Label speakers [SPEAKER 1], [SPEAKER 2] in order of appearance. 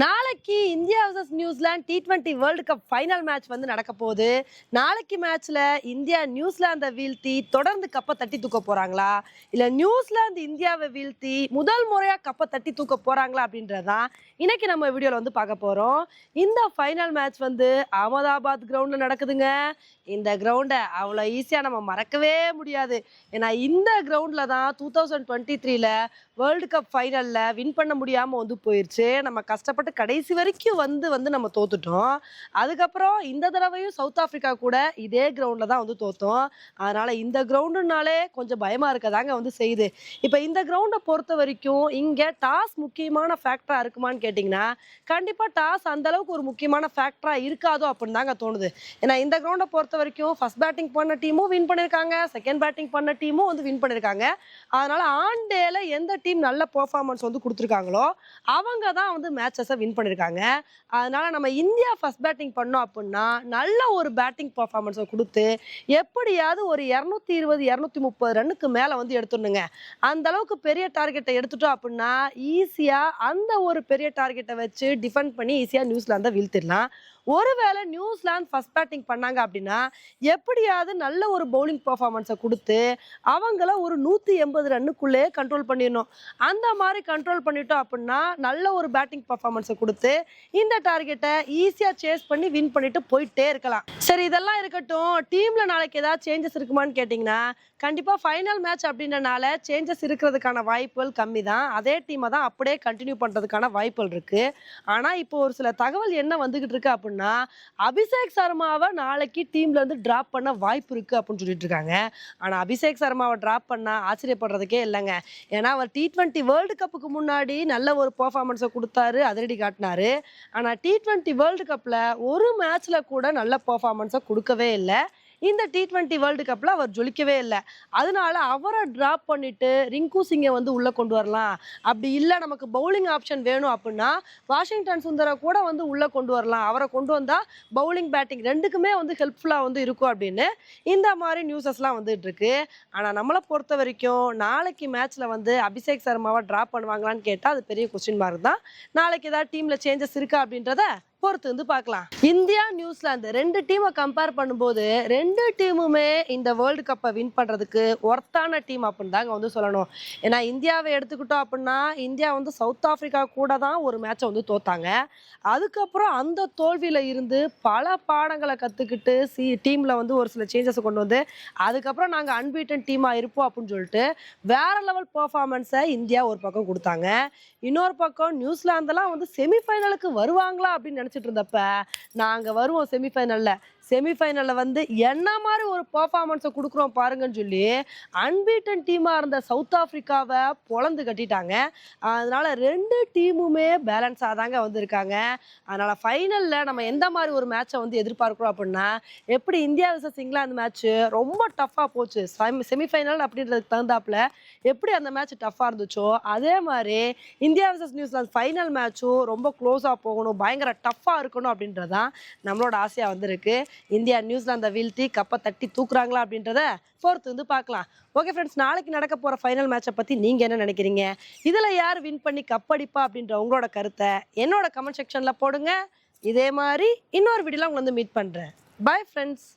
[SPEAKER 1] நாளைக்கு India vs New Zealand T20 world cup final match வந்து நடக்க போகுது. நாளைக்கு மேட்ச்ல இந்தியா நியூசிலாந்தை வீழ்த்தி தொடர்ந்து கப்பை தட்டி தூக்க போறாங்களா, இல்ல நியூசிலாந்து இந்தியாவை வீழ்த்தி முதல் முறையா கப்பை தட்டி தூக்க போறாங்களா அப்படின்றதான் இன்னைக்கு நம்ம வீடியோல வந்து பார்க்க போறோம். இந்த ஃபைனல் மேட்ச் வந்து அகமதாபாத் கிரவுண்ட்ல நடக்குதுங்க. இந்த கிரவுண்டை அவ்வளோ ஈஸியா நம்ம மறக்கவே முடியாது. ஏன்னா இந்த கிரவுண்ட்ல தான் 2023ல வேர்ல்டு கப் ஃபைனல்ல வின் பண்ண முடியாம வந்து போயிருச்சு. நம்ம கஷ்டப்பட்டு கடைசி வரைக்கும் வந்து நம்ம தோத்துட்டோம். அதுக்கப்புறம் இந்த தடவையும் சவுத் ஆப்பிரிக்கா கூட இதே கிரவுண்ட்ல தான் வந்து தோத்தோம். அதனால இந்த கிரவுண்டுனாலே கொஞ்சம் பயமா இருக்கதாங்க வந்து செய்யுது. இப்போ இந்த கிரவுண்டை பொறுத்த வரைக்கும் இங்க டாஸ் முக்கியமான ஃபேக்டரா இருக்குமான்னு கேட்டிங்கன்னா, கண்டிப்பா டாஸ் அந்த அளவுக்கு ஒரு முக்கியமான ஃபேக்டரா இருக்காதோ அப்படின்னு தாங்க தோணுது. ஏன்னா இந்த கிரவுண்டை பொறுத்த வரைக்கும் ஃபர்ஸ்ட் பேட்டிங் பண்ண டீமும் வின் பண்ணியிருக்காங்க, செகண்ட் பேட்டிங் பண்ண டீமும் வந்து வின் பண்ணியிருக்காங்க. அதனால ஆன் டேல எந்த டீம் நல்ல பெர்ஃபார்மன்ஸ் வந்து கொடுத்துருக்காங்களோ அவங்க தான் வந்து மேட்சஸை வின் பண்ணியிருக்காங்க. அதனால நம்ம இந்தியா ஃபர்ஸ்ட் பேட்டிங் பண்ணோம் அப்படின்னா நல்ல ஒரு பேட்டிங் பெர்ஃபார்மன்ஸை கொடுத்து எப்படியாவது ஒரு 220 230 ரன்னுக்கு மேலே வந்து எடுத்துடணுங்க. அந்த அளவுக்கு பெரிய டார்கெட்டை எடுத்துட்டோம் அப்படின்னா ஈஸியாக அந்த ஒரு பெரிய டார்கெட்டை வச்சு டிஃபெண்ட் பண்ணி ஈஸியாக நியூசிலாந்தை வீழ்த்திடலாம். ஒருவேளை நியூசிலாந்து ஃபர்ஸ்ட் பேட்டிங் பண்ணாங்க அப்படின்னா எப்படியாவது நல்ல ஒரு பவுலிங் பெர்ஃபார்மன்ஸை கொடுத்து அவங்கள ஒரு 180 ரன்னுக்குள்ளே கண்ட்ரோல் பண்ணிடணும். அந்த மாதிரி கண்ட்ரோல் பண்ணிட்டோம் அப்படின்னா நல்ல ஒரு பேட்டிங் பெர்ஃபார்மன்ஸை கொடுத்து இந்த டார்கெட்டை ஈஸியாக சேஸ் பண்ணி வின் பண்ணிட்டு போயிட்டே இருக்கலாம். சரி, இதெல்லாம் இருக்கட்டும். டீம்ல நாளைக்கு ஏதாவது சேஞ்சஸ் இருக்குமான்னு கேட்டிங்கன்னா கண்டிப்பாக ஃபைனல் மேட்ச் அப்படின்றனால சேஞ்சஸ் இருக்கிறதுக்கான வாய்ப்புகள் கம்மி தான். அதே டீமை தான் அப்படியே கண்டினியூ பண்ணுறதுக்கான வாய்ப்புகள் இருக்குது. ஆனால் இப்போ ஒரு சில தகவல் என்ன வந்துகிட்டு இருக்கு அப்படின்னா, அபிஷேக் சர்மாவை நாளைக்கு டீம்ல இருந்து டிராப் பண்ண வாய்ப்பு இருக்குது அப்படின்னு சொல்லிட்டு இருக்காங்க. ஆனால் அபிஷேக் சர்மாவை டிராப் பண்ணால் ஆச்சரியப்படுறதுக்கே இல்லைங்க. ஏன்னா அவர் T20 வேர்ல்டு கப்புக்கு முன்னாடி நல்ல ஒரு பெர்ஃபார்மன்ஸை கொடுத்தாரு, அதிரடி காட்டினாரு. ஆனால் T20 வேர்ல்டு கப்பில் ஒரு மேட்ச்சில் கூட நல்ல பெர்ஃபார்மன்ஸை கொடுக்கவே இல்லை. இந்த T20 வேர்ல்டு கப்ல அவர் ஜொலிக்கவே இல்லை. அதனால அவரை டிராப் பண்ணிட்டு ரிங்கு சிங்கை வந்து உள்ள கொண்டு வரலாம். அப்படி இல்லை நமக்கு பவுலிங் ஆப்ஷன் வேணும் அப்படின்னா வாஷிங்டன் சுந்தரை கூட வந்து உள்ள கொண்டு வரலாம். அவரை கொண்டு வந்தா பவுலிங் பேட்டிங் ரெண்டுக்குமே வந்து ஹெல்ப்ஃபுல்லா வந்து இருக்கும் அப்படின்னு இந்த மாதிரி நியூஸஸ்லாம் வந்துட்டு இருக்கு. ஆனா நம்மளை பொறுத்த வரைக்கும் நாளைக்கு மேட்ச்ல வந்து அபிஷேக் சர்மாவை டிராப் பண்ணுவாங்களான்னு கேட்டா அது பெரிய கொஸ்டின் மார்க் தான். நாளைக்கு ஏதாவது டீம்ல சேஞ்சஸ் இருக்கா அப்படின்றத பொறுத்து வந்து பார்க்கலாம். இந்தியா நியூசிலாந்து ரெண்டு டீமை கம்பேர் பண்ணும்போது ரெண்டு டீமுமே இந்த வேர்ல்டு கப்பை வின் பண்றதுக்கு ஒர்த்தான டீம் அப்படின்னு தாங்க வந்து சொல்லணும். ஏன்னா இந்தியாவை எடுத்துக்கிட்டோம் அப்படின்னா இந்தியா வந்து சவுத் ஆப்பிரிக்கா கூட தான் ஒரு மேட்சை வந்து தோத்தாங்க. அதுக்கப்புறம் அந்த தோல்வியில இருந்து பல பாடங்களை கத்துக்கிட்டு டீம்ல வந்து ஒரு சில சேஞ்சஸ் கொண்டு வந்து அதுக்கப்புறம் நாங்க அன்பீட்டன் டீமா இருப்போம் அப்படின்னு சொல்லிட்டு வேற லெவல் பெர்ஃபார்மன்ஸை இந்தியா ஒரு பக்கம் கொடுத்தாங்க. இன்னொரு பக்கம் நியூசிலாந்தெல்லாம் வந்து செமிஃபைனலுக்கு வருவாங்களா அப்படின்னு நினைச்சிட்டு இருந்தப்ப நாங்க வருவோம் செமிஃபைனல்ல வந்து என்ன மாதிரி ஒரு பெர்ஃபார்மன்ஸை கொடுக்குறோம் பாருங்கன்னு சொல்லி அன்பீட்டன் டீமா இருந்த சவுத் ஆப்பிரிக்காவை பொளந்து கட்டிட்டாங்க. அதனால ரெண்டு டீமுமே பேலன்ஸாக தாங்க வந்திருக்காங்க. அதனால ஃபைனல்ல நம்ம எந்த மாதிரி ஒரு மேட்சை வந்து எதிர்பார்க்கிறோம் அப்படின்னா, எப்படி இந்தியா vs இங்கிலாந்து மேட்ச் ரொம்ப டஃப்பாக போச்சு, செமிஃபைனல் அப்படின்றதுக்கு தகுந்தாப்புல எப்படி அந்த மேட்ச் டஃப்பாக இருந்துச்சோ அதே மாதிரி இந்தியா vs நியூசிலாந்து ஃபைனல் மேட்சும் ரொம்ப க்ளோஸாக போகணும், பயங்கர டஃப்பாக இருக்கணும் அப்படின்றதான் நம்மளோட ஆசையாக வந்திருக்கு. இந்தியா நியூசிலாந்தை வீழ்த்தி கப்பை தட்டி தூக்குறாங்களா அப்படின்றத பொறுத்து வந்து பார்க்கலாம். ஓகே ஃப்ரெண்ட்ஸ், நாளைக்கு நடக்க போகிற ஃபைனல் மேட்சை பற்றி நீங்கள் என்ன நினைக்கிறீங்க? இதில் யார் வின் பண்ணி கப்படிப்பா அப்படின்ற உங்களோட கருத்தை என்னோட கமெண்ட் செக்ஷனில் போடுங்க. இதே மாதிரி இன்னொரு வீடியோவில் உங்களை வந்து மீட் பண்ணுறேன். Bye friends.